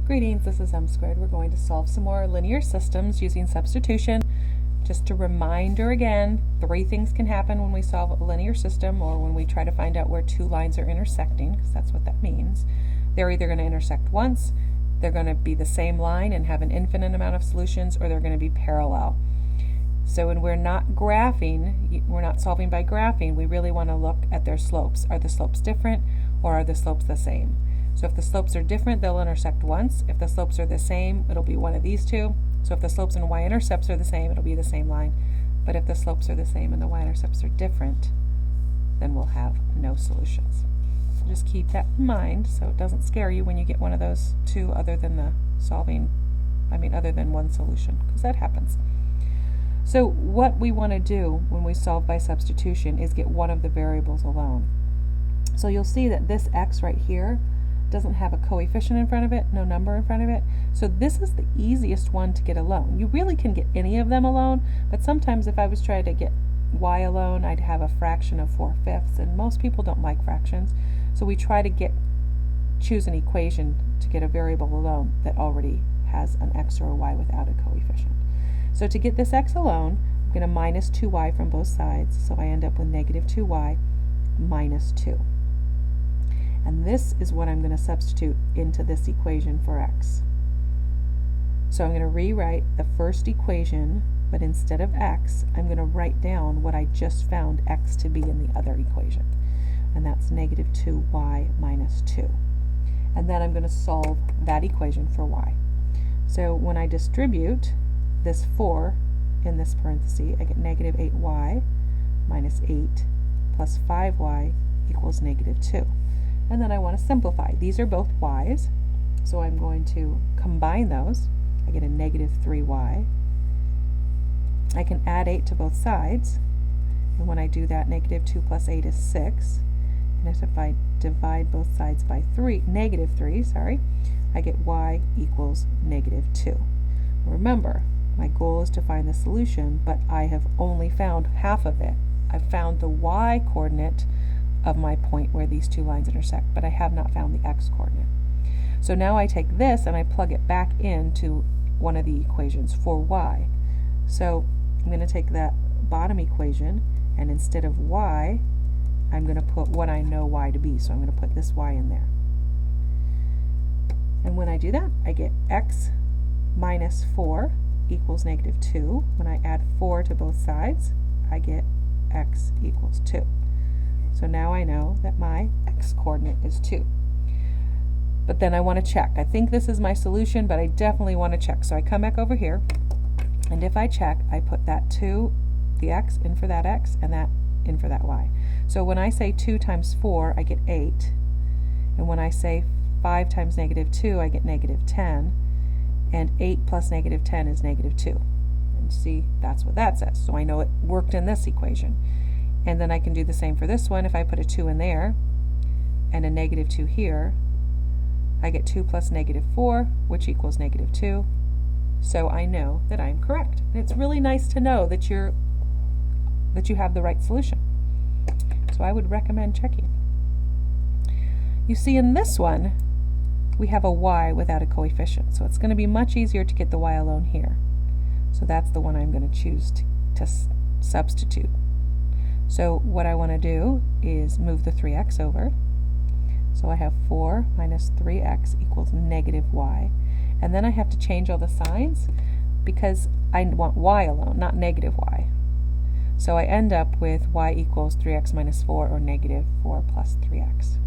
Greetings, this is M squared. We're going to solve some more linear systems using substitution. Just a reminder again, three things can happen when we solve a linear system or when we try to find out where two lines are intersecting, because that's what that means. They're either going to intersect once, they're going to be the same line and have an infinite amount of solutions, or they're going to be parallel. So when we're not graphing, we're not solving by graphing, we really want to look at their slopes. Are the slopes different or are the slopes the same? So if the slopes are different, they'll intersect once. If the slopes are the same, it'll be one of these two. So if the slopes and y-intercepts are the same, it'll be the same line. But if the slopes are the same and the y-intercepts are different, then we'll have no solutions. So just keep that in mind so it doesn't scare you when you get one of those two other than other than one solution, because that happens. So what we want to do when we solve by substitution is get one of the variables alone. So you'll see that this x right here doesn't have a coefficient in front of it, no number in front of it. So this is the easiest one to get alone. You really can get any of them alone, but sometimes if I was trying to get y alone, I'd have a fraction of 4/5, and most people don't like fractions. So we try to choose an equation to get a variable alone that already has an x or a y without a coefficient. So to get this x alone, I'm going to minus 2y from both sides, so I end up with negative 2y minus 2. And this is what I'm going to substitute into this equation for x. So I'm going to rewrite the first equation, but instead of x, I'm going to write down what I just found x to be in the other equation. And that's negative 2y minus 2. And then I'm going to solve that equation for y. So when I distribute this 4 in this parenthesis, I get negative 8y minus 8 plus 5y equals negative 2. And then I want to simplify. These are both y's, so I'm going to combine those. I get a negative 3y. I can add 8 to both sides, and when I do that, negative 2 plus 8 is 6. And if I divide both sides by negative 3, I get y equals negative 2. Remember, my goal is to find the solution, but I have only found half of it. I've found the y coordinate of my point where these two lines intersect, but I have not found the x coordinate. So now I take this and I plug it back into one of the equations for y. So I'm going to take that bottom equation, and instead of y, I'm going to put what I know y to be. So I'm going to put this y in there. And when I do that, I get x minus 4 equals negative 2. When I add 4 to both sides, I get x equals 2. So now I know that my x coordinate is 2. But then I want to check. I think this is my solution, but I definitely want to check. So I come back over here, and if I check, I put that 2, the x, in for that x, and that in for that y. So when I say 2 times 4, I get 8. And when I say 5 times negative 2, I get negative 10. And 8 plus negative 10 is negative 2. And see, that's what that says. So I know it worked in this equation. And then I can do the same for this one. If I put a 2 in there and a negative 2 here, I get 2 plus negative 4, which equals negative 2. So I know that I'm correct. And it's really nice to know that you have the right solution. So I would recommend checking. You see, in this one, we have a y without a coefficient. So it's going to be much easier to get the y alone here. So that's the one I'm going to choose to substitute. So what I want to do is move the 3x over. So I have 4 minus 3x equals negative y. And then I have to change all the signs because I want y alone, not negative y. So I end up with y equals 3x minus 4, or negative 4 plus 3x.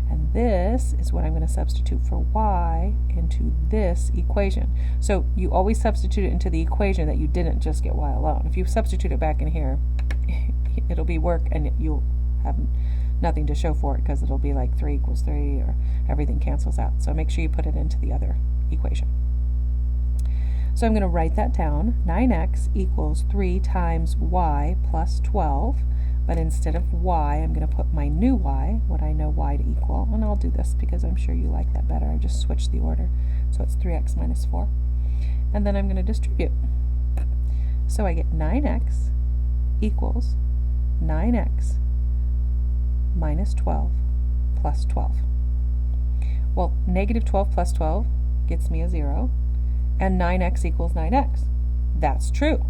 And this is what I'm going to substitute for y into this equation. So you always substitute it into the equation that you didn't just get y alone. If you substitute it back in here, it'll be work, and you'll have nothing to show for it because it'll be like 3 equals 3, or everything cancels out. So make sure you put it into the other equation. So I'm going to write that down. 9x equals 3 times y plus 12. But instead of y, I'm going to put my new y, what I know y to equal. And I'll do this because I'm sure you like that better. I just switched the order. So it's 3x minus 4. And then I'm going to distribute. So I get 9x equals 9x minus 12 plus 12. Well, negative 12 plus 12 gets me a 0, and 9x equals 9x. That's true.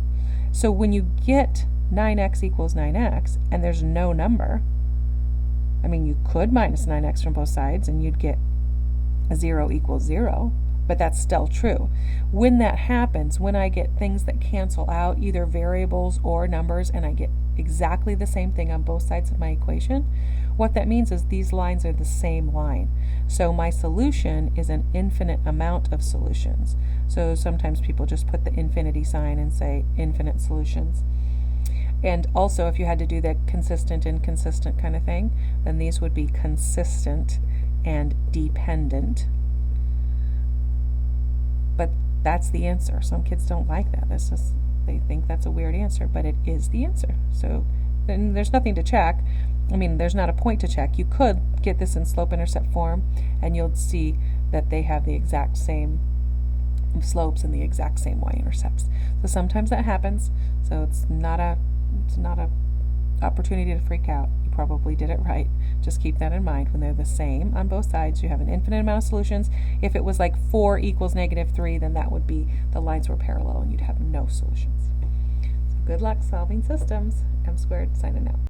So when you get 9x equals 9x and there's no number, I mean, you could minus 9x from both sides and you'd get a 0 equals 0, but that's still true. When that happens, when I get things that cancel out, either variables or numbers, and I get exactly the same thing on both sides of my equation, what that means is these lines are the same line. So my solution is an infinite amount of solutions. So sometimes people just put the infinity sign and say infinite solutions. And also, if you had to do the consistent and inconsistent kind of thing, then these would be consistent and dependent. But that's the answer. Some kids don't like that. They think that's a weird answer, but it is the answer. So then there's nothing to check. I mean, there's not a point to check. You could get this in slope-intercept form, and you'll see that they have the exact same slopes and the exact same y-intercepts. So sometimes that happens. So it's not a opportunity to freak out. You probably did it right. Just keep that in mind. When they're the same on both sides, you have an infinite amount of solutions. If it was like 4 equals -3, then that would be the lines were parallel and you'd have no solutions. So good luck solving systems. M squared signing out.